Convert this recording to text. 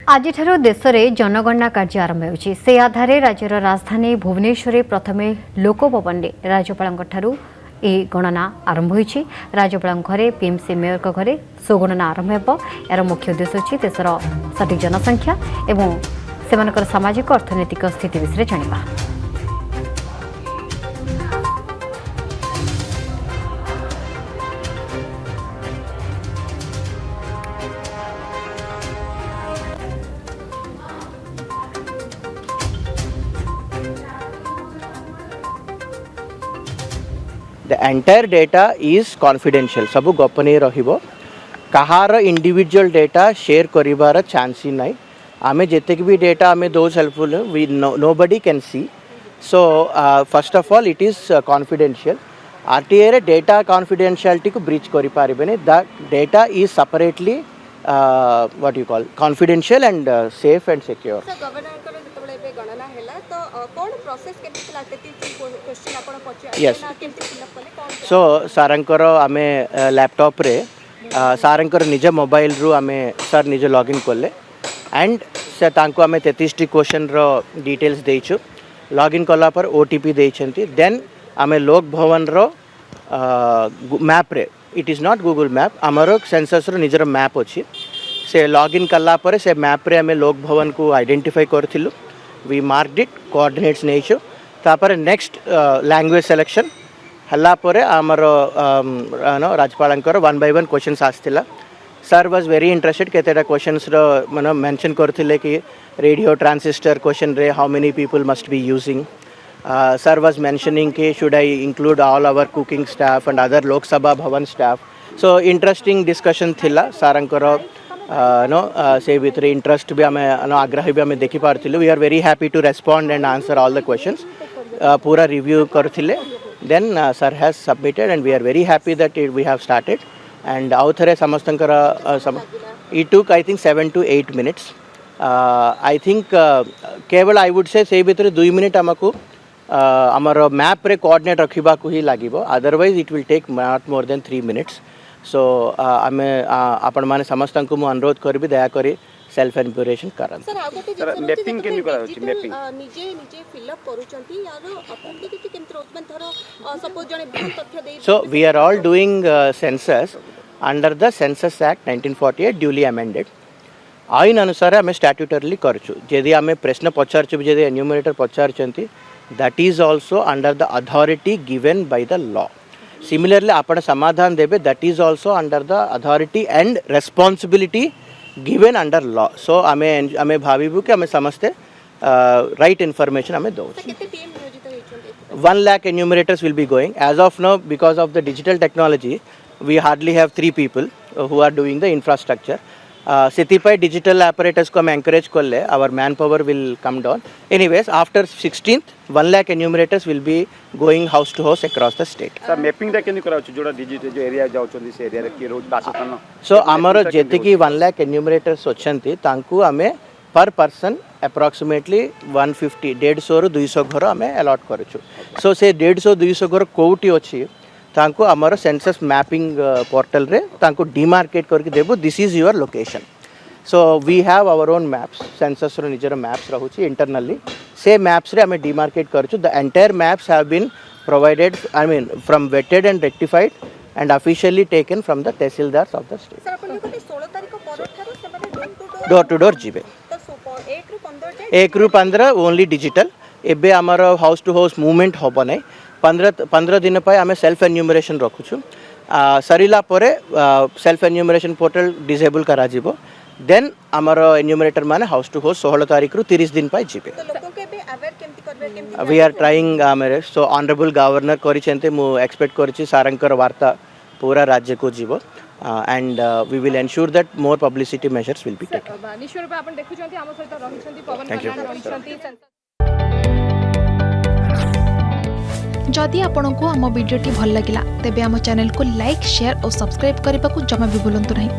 आज देश में जनगणना कार्य आरंभ हो से आधार राज्यर राजधानी भुवनेश्वर प्रथमे लोकभवन में राज्यपाल गणना आरंभ हो राज्यपाल घरे पीएमसी मेयर घरे स्वगणना आरंभ हो यार मुख्य उद्देश्य होछि देशर सठिक जनसंख्या एवं सेमानकर सामाजिक अर्थनैतिक स्थिति विषय जानिबा। The entire data is confidential. सबु गोपनीय रहिबो कहार इंडिविजुअल डेटा शेयर करिबार चांस ही नहीं आमे जेतेक भी डेटा आमे those helpful we nobody can see so first of all it is confidential आरटीए रे डेटा कॉन्फिडेंशियलिटी को ब्रीच करि पारिबेने the data is separately what you call confidential and safe and secure. गणना हैला तो कोन प्रोसेस केते लागते क्वेश्चन आपण पछ यस केते फिलअप कले कोन सो सारंकर आमे लैपटॉप रे सारंकर निज मोबाइल रु आमे सर निज लॉगिन करले एंड से तांको आमे 33 क्वेश्चन रो डिटेल्स देइछु लॉगिन कला पर ओटीपी देइछंती देन आमे लोक भवन रो मैप रे it is not Google map हमरो सेंसस रो निजर मैप अछि से लॉगिन कला पर से मैप रे आमे लोक भवन को आइडेंटिफाई करथिलु वी मार्क्ड इट कोऑर्डिनेट्स नेचो तापर नेक्स्ट लैंग्वेज सिलेक्शन हल्ला परे आमर नो राज्यपालंकर 1 by 1 क्वेश्चंस आस्थिला सर वाज वेरी इंटरेस्टेड केतेटा क्वेश्चंस रो माने मेंशन करथिले कि रेडियो ट्रांजिस्टर क्वेश्चन रे how many people must be using sir was mentioning कि should I include all our cooking staff and other Lok Sabha Bhavan staff so interesting discussion थिला सारंकर no से भीतर इंटरेस्ट भी आमे नो आग्रह भी आमे देखि पारथिलु we are very happy to respond and answer all the questions पूरा रिव्यू करथिले then sir has submitted and we are very happy that we have started and authore samastankara it took I think 7 to 8 minutes I think keval I would say sei bhitere 2 minute amaku amar map re coordinate rakhiba ku hi lagibo otherwise it will take not more than 3 minutes so ame apan mane samastanku mu anurodh karibi daya kari self enumeration करन sir mapping केनी करा होची mapping निजे निजे fill up करूचंती यारो update केमत्र उत्पन्न thorough suppose जने बहुत तथ्य देई so we are all doing census under the census act 1948 duly amended आइन अनुसार हमें स्टैट्यूटरली करछु जदि हमें प्रश्न पचारछु जदि एन्यूमरेटर पचारचंती that is also under the authority given by the law similarly आपण समाधान देबे that is also under the authority and responsibility given under law so ame bhabibu ke ame samaste right information ame do kete team नियोजित होइछन 1 lakh enumerators will be going as of now because of the digital technology we hardly have 3 people who are doing the infrastructure setipai digital apparatus ko ame encourage kolle our manpower will come down anyways after 16th 1 lakh enumerators will be going house to house across the state sir mapping da keni kरा जोड़ा digital जो area जाउछन से area रे की रोज बासतन so amaro jete ki 1 lakh enumerators ochanti तांकु ame per person approximately 150 150 ରୁ 200 घर ame allot करूछु so से 150 200 घर कोउटी अछि तांको हमर सेंसस मैपिंग पोर्टल रे तांको डिमार्केट करके देबो this is your location so we have our own maps census रो निजर मैप्स रहउची इंटरनली से मैप्स रे हमें डिमार्केट करछु the entire maps have been provided I mean from vetted and rectified and officially taken from the tehsildars of the state sir अपन को 16 तारिख पर थारो से माने डोर टू डोर जीबे तो 1 ରୁ 15 ओनली डिजिटल एबे हमर हाउस टू हाउस मूवमेंट होबो नै 15 दिन पर आम सेल्फ एन्यूमरेशन रखुछु सरिला परे सेल्फ एन्यूमरेशन पोर्टल डिसेबल करा जिवो देन आमर एन्यूमरेटर माने हाउस टू हाउस 16 तारिख रु 30 दिन पाई जिबे तो लोगों के बे अवेयर केमति करबे केमति वी आर ट्राइंग मेरे सो ऑनरेबल गवर्नर करिसेंते मु एक्सपेक्ट करछि सारंकर वार्ता पूरा राज्य को जीवो and we will ensure that more publicity measures will be taken निश्चय रूप आपण देखुछंती हम सहित रहिछंती पवन कल्याण रहिछंती जदि आपंक आम भिडी भल लगा तेब आम चैनल को लाइक शेयर और सब्सक्राइब करने को जमा भी भूलु नहीं।